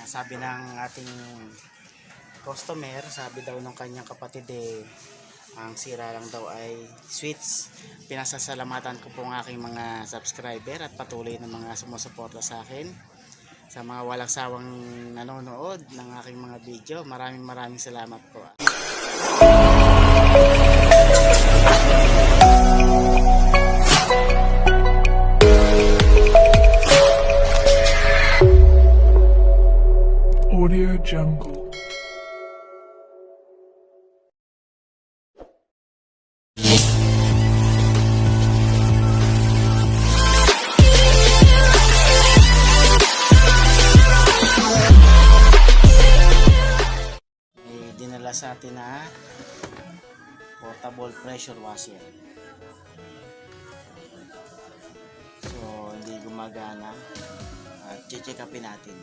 Sabi ng ating customer, sabi daw ng kanyang kapatid ang sira lang daw ay switch. Pinasasalamatan ko po ang aking mga subscriber at patuloy na mga sumusuporta sa akin, sa mga walang sawang nanonood ng aking mga video. Maraming salamat po. Audio Jungle. Dinala sa atin na portable pressure washer. So hindi gumagana at check upin natin.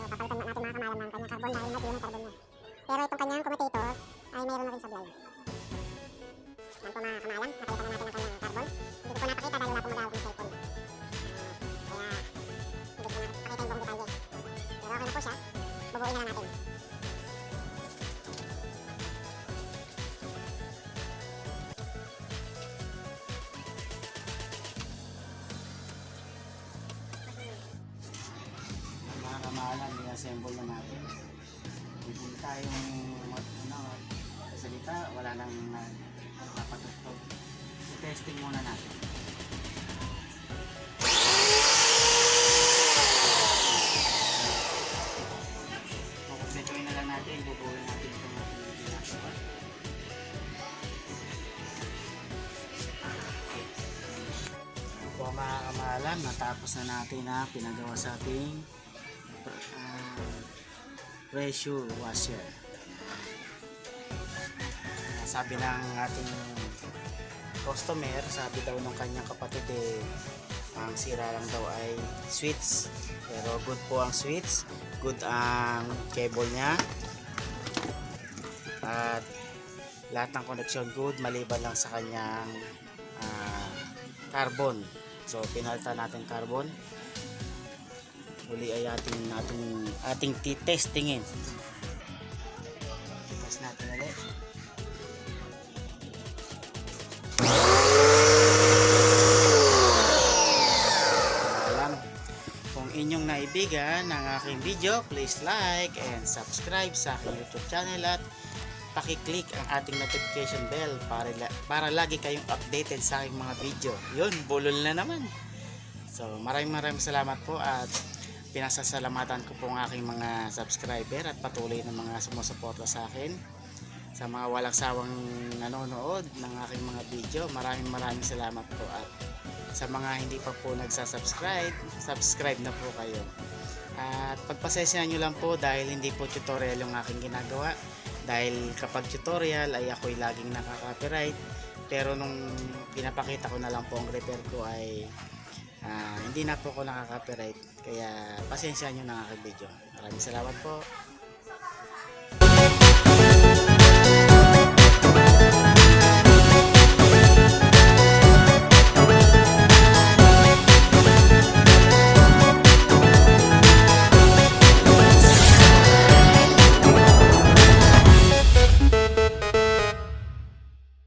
Papalitan natin mga kamalam ng kanyang carbon dahil matuyo ng carbon niya. Pero itong kanyang commutator ay mayroon na rin sablay. Yan po mga kamalam, napalitan na natin ang kanyang carbon. Hindi ko po napakita dahil wala po mag-awag ng cellphone. Kaya hindi ko napakita yung buong detalye. Pero okay na po siya, bubuin na lang natin. Mga kamahalan, i-assemble na natin. Hindi tayong salita, wala nang napatutog. I-testing muna natin. Makumpletuin na lang natin, bubuhin natin itong ating ginagawa. Po mga kamahalan, natapos na natin na pinagawa sa ating pressure washer. Sabi ng ating customer, sabi daw ng kanyang kapatid ang sira lang daw ay switch, pero good po ang switch, good ang cable nya, at lahat ng connection good, maliban lang sa kanyang carbon. So pinalitan natin carbon. Uli ay ating testingin. Test natin ulit. Kung inyong naibigan ng aking video, please like and subscribe sa aking YouTube channel at paki-click ang ating notification bell para lagi kayong updated sa aking mga video. Yun, bulol na naman. So maraming salamat po at pinasasalamatan ko po ang aking mga subscriber at patuloy na mga sumusuporta sa akin, sa mga walang sawang nanonood ng aking mga video. Maraming salamat po, at sa mga hindi pa po nagsasubscribe, subscribe na po kayo. At pagpasensyahan nyo lang po dahil hindi po tutorial yung aking ginagawa, dahil kapag tutorial ay ako'y laging nakaka-copyright, pero nung pinapakita ko na lang po ang repair ko ay hindi na po ako nakaka-copyright. Kaya pasensya nyo na ang aking video. Maraming salamat po.